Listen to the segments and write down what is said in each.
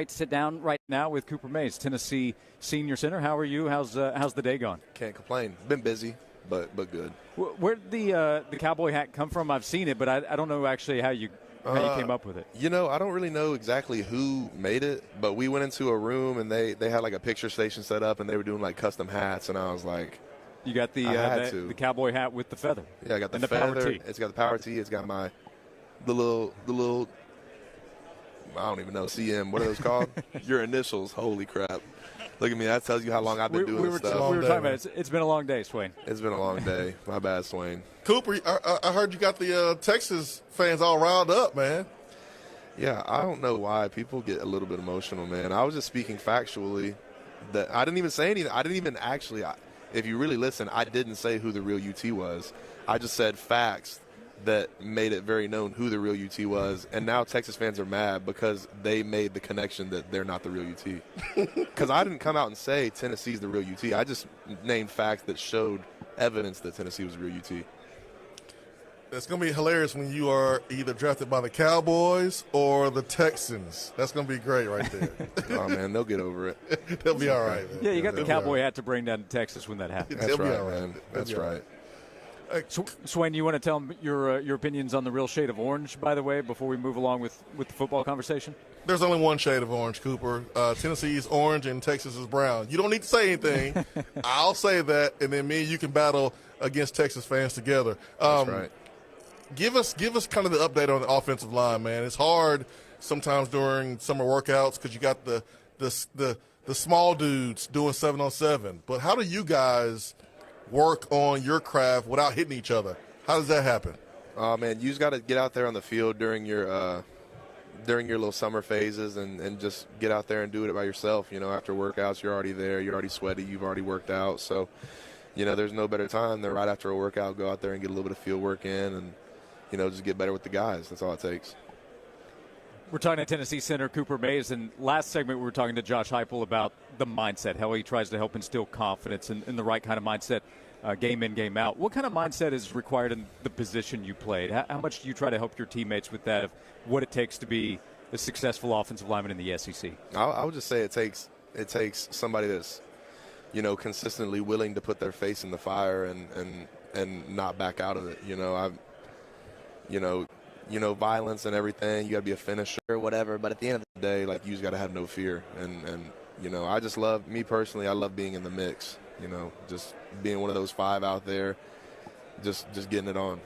great to sit down right now with Cooper Mays, Tennessee senior center. How are you? How's the day going? Can't complain. Been busy, but good. Where did the cowboy hat come from? I've seen it, but I don't know actually how you came up with it. I don't really know exactly who made it, but we went into a room and they had like a picture station set up and they were doing like custom hats, and I was like, you got the cowboy hat with the feather. Yeah, I got the feather. Power tee. It's got the power tee. It's got the little I don't even know, CM. What are those called? Your initials. Holy crap. Look at me. That tells you how long I've been doing this stuff. We were talking about it's been a long day, Swain. It's been a long day. My bad, Swain. Cooper, I heard you got the Texas fans all riled up, man. Yeah, I don't know why people get a little bit emotional, man. I was just speaking factually. That I didn't even say anything. I didn't even actually, if you really listen, I didn't say who the real UT was. I just said facts that made it very known who the real UT was, and now Texas fans are mad because they made the connection that they're not the real UT. Because I didn't come out and say Tennessee's the real UT. I just named facts that showed evidence that Tennessee was the real UT. It's going to be hilarious when you are either drafted by the Cowboys or the Texans. That's going to be great right there. Oh, man, they'll get over it. They'll be all right, man. Yeah, you got the cowboy hat to bring down to Texas when that happens. That's right, man. That's right. Swain, you want to tell them your opinions on the real shade of orange, by the way, before we move along with the football conversation? There's only one shade of orange, Cooper. Tennessee is orange and Texas is brown. You don't need to say anything. I'll say that, and then me and you can battle against Texas fans together. That's right. Give us kind of the update on the offensive line, man. It's hard sometimes during summer workouts because you got the small dudes doing 7-on-7. But how do you guys work on your craft without hitting each other? How does that happen? Oh, man, you just got to get out there on the field during your little summer phases and just get out there and do it by yourself. After workouts, you're already there. You're already sweaty. You've already worked out. So, there's no better time than right after a workout, go out there and get a little bit of field work in and, just get better with the guys. That's all it takes. We're talking to Tennessee center Cooper Mays, and last segment we were talking to Josh Heupel about the mindset, how he tries to help instill confidence and the right kind of mindset game in, game out. What kind of mindset is required in the position you played? How much do you try to help your teammates with that, of what it takes to be a successful offensive lineman in the SEC? I would just say it takes somebody that's, consistently willing to put their face in the fire and not back out of it. Violence and everything. You got to be a finisher or whatever. But at the end of the day, like, you just got to have no fear. And I just love, me personally, I love being in the mix. Just being one of those five out there, just getting it on.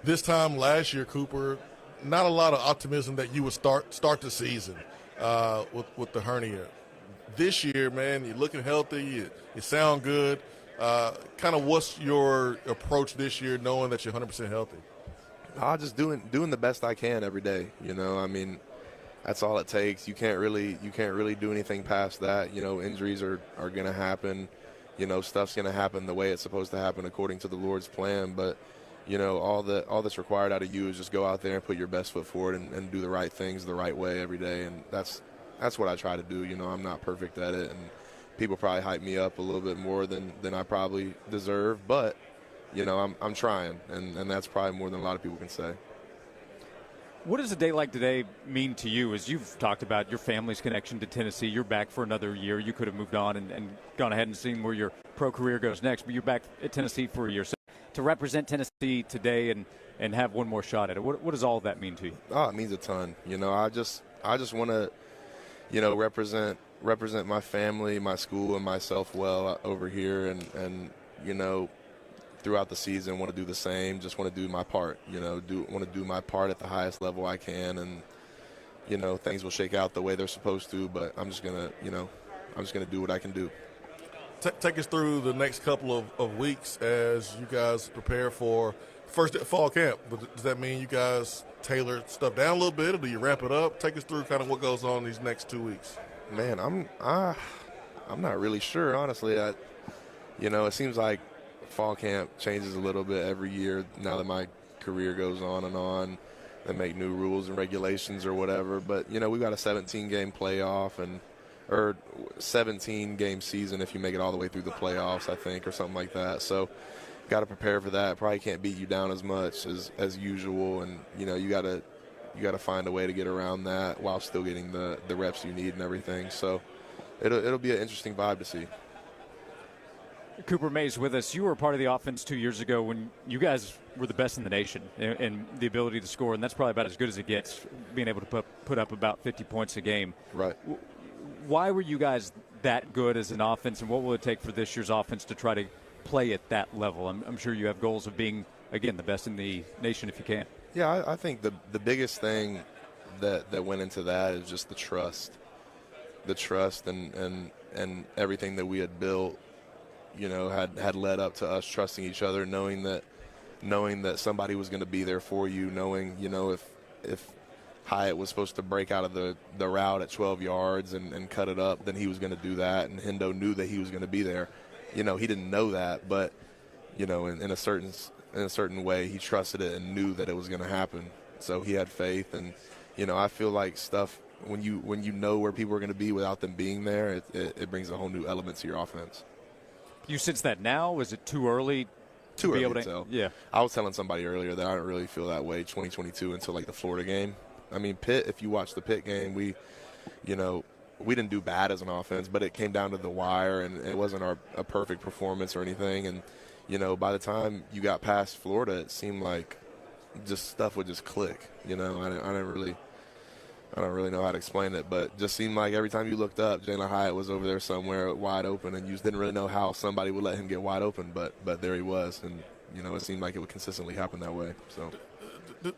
This time last year, Cooper, not a lot of optimism that you would start the season with the hernia. This year, man, you're looking healthy. You sound good. Kind of what's your approach this year, knowing that you're 100% healthy? Just doing the best I can every day. That's all it takes. You can't really do anything past that. Injuries are going to happen. Stuff's going to happen the way it's supposed to happen according to the Lord's plan. But all that's required out of you is just go out there and put your best foot forward and do the right things the right way every day. And that's what I try to do. I'm not perfect at it, and people probably hype me up a little bit more than I probably deserve, but I'm trying, and that's probably more than a lot of people can say. What does a day like today mean to you? As you've talked about your family's connection to Tennessee, you're back for another year. You could have moved on and gone ahead and seen where your pro career goes next, but you're back at Tennessee for a year. So to represent Tennessee today and have one more shot at it, what does all of that mean to you? Oh, it means a ton. I just want to, represent my family, my school, and myself well over here, and throughout the season want to do the same. Just want to do my part. Want to do my part at the highest level I can, and things will shake out the way they're supposed to. But I'm just gonna do what I can do. Take us through the next couple of weeks as you guys prepare for first fall camp. Does that mean you guys tailor stuff down a little bit, or do you ramp it up? Take us through kind of what goes on these next 2 weeks. Man, I'm not really sure, honestly. It seems like fall camp changes a little bit every year now that my career goes on and on. They make new rules and regulations or whatever. But, we've got a 17-game playoff or 17-game season if you make it all the way through the playoffs, I think, or something like that. So got to prepare for that. Probably can't beat you down as much as usual. And, you got to gotta find a way to get around that while still getting the reps you need and everything. So it'll be an interesting vibe to see. Cooper Mays with us. You were a part of the offense 2 years ago when you guys were the best in the nation in the ability to score, and that's probably about as good as it gets, being able to put up about 50 points a game. Right. Why were you guys that good as an offense, and what will it take for this year's offense to try to play at that level? I'm sure you have goals of being, again, the best in the nation if you can. Yeah, I think the biggest thing that went into that is just the trust and everything that we had built, had led up to us trusting each other, knowing that somebody was going to be there for you, knowing, if Hyatt was supposed to break out of the route at 12 yards and cut it up, then he was going to do that, and Hendo knew that he was going to be there. He didn't know that, but, in a certain way, he trusted it and knew that it was going to happen. So he had faith, and, I feel like stuff, when you know where people are going to be without them being there, it brings a whole new element to your offense. You sense that now? Is it too early? Too early to tell. Yeah. I was telling somebody earlier that I don't really feel that way 2022 until like the Florida game. I mean, Pitt, if you watch the Pitt game, we didn't do bad as an offense, but it came down to the wire, and it wasn't a perfect performance or anything. And, by the time you got past Florida, it seemed like just stuff would just click. I don't really know how to explain it, but just seemed like every time you looked up, Jalen Hyatt was over there somewhere wide open, and you just didn't really know how somebody would let him get wide open, but there he was, and it seemed like it would consistently happen that way. So,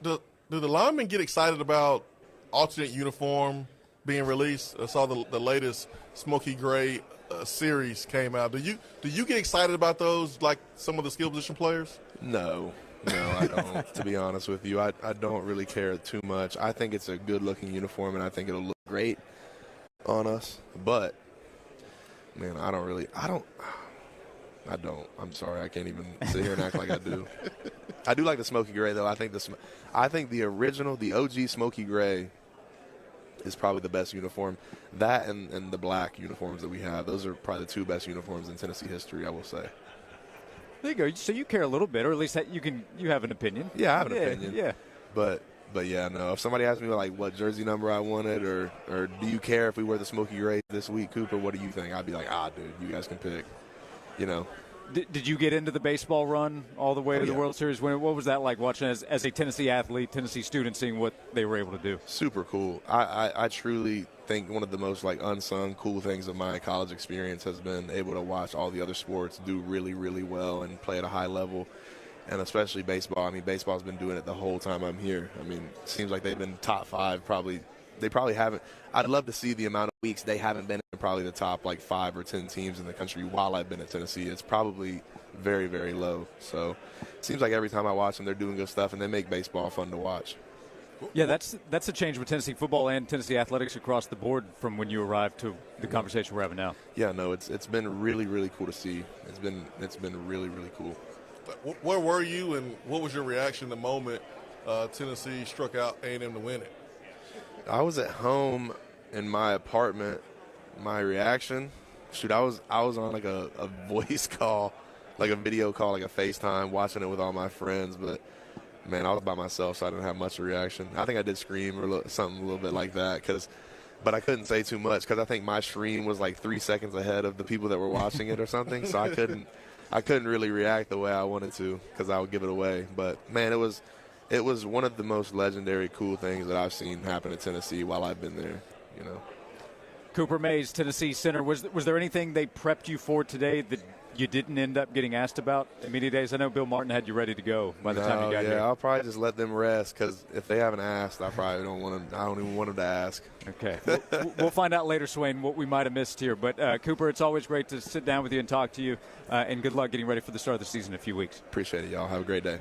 do the linemen get excited about alternate uniform being released? I saw the latest Smoky Gray series came out. Do you get excited about those, like some of the skill position players? No, I don't. To be honest with you, I don't really care too much. I think it's a good-looking uniform, and I think it'll look great on us. But, man, I don't. I'm sorry. I can't even sit here and act like I do. I do like the Smoky Gray, though. I think the original, the OG Smoky Gray is probably the best uniform. That and the black uniforms that we have, those are probably the two best uniforms in Tennessee history, I will say. There you go. So you care a little bit, or at least that you have an opinion. Yeah, I have an opinion. Yeah. But yeah, no. If somebody asked me like what jersey number I wanted, or do you care if we wear the Smoky Gray this week, Cooper? What do you think? I'd be like, dude, you guys can pick. Did you get into the baseball run all the way to the World Series? What was that like watching as a Tennessee athlete, Tennessee student, seeing what they were able to do? Super cool. I truly think one of the most like unsung cool things of my college experience has been able to watch all the other sports do really, really well and play at a high level, and especially baseball. I mean, baseball's been doing it the whole time I'm here. I mean, it seems like they've been top five probably. They probably haven't. I'd love to see the amount of weeks they haven't been in probably the top like 5 or 10 teams in the country while I've been at Tennessee. It's probably very, very low. So it seems like every time I watch them, they're doing good stuff, and they make baseball fun to watch. Yeah, that's a change with Tennessee football and Tennessee athletics across the board from when you arrived to the conversation we're having now. Yeah, no, it's been really, really cool to see. It's been really, really cool. Where were you, and what was your reaction the moment Tennessee struck out A&M to win it? I was at home in my apartment. My reaction, I was on like a voice call, like a video call, like a FaceTime, watching it with all my friends. But man, I was by myself, so I didn't have much of a reaction. I think I did scream or something a little bit like that, but I couldn't say too much because I think my stream was like 3 seconds ahead of the people that were watching it or something. So I couldn't really react the way I wanted to because I would give it away. But man, it was one of the most legendary, cool things that I've seen happen in Tennessee while I've been there, Cooper Mays, Tennessee center. Was there anything they prepped you for today that you didn't end up getting asked about in media days? I know Bill Martin had you ready to go by the time you got here. I'll probably just let them rest because if they haven't asked, I probably don't want them. I don't even want them to ask. Okay. We'll find out later, Swain, what we might have missed here. But, Cooper, it's always great to sit down with you and talk to you, and good luck getting ready for the start of the season in a few weeks. Appreciate it, y'all. Have a great day.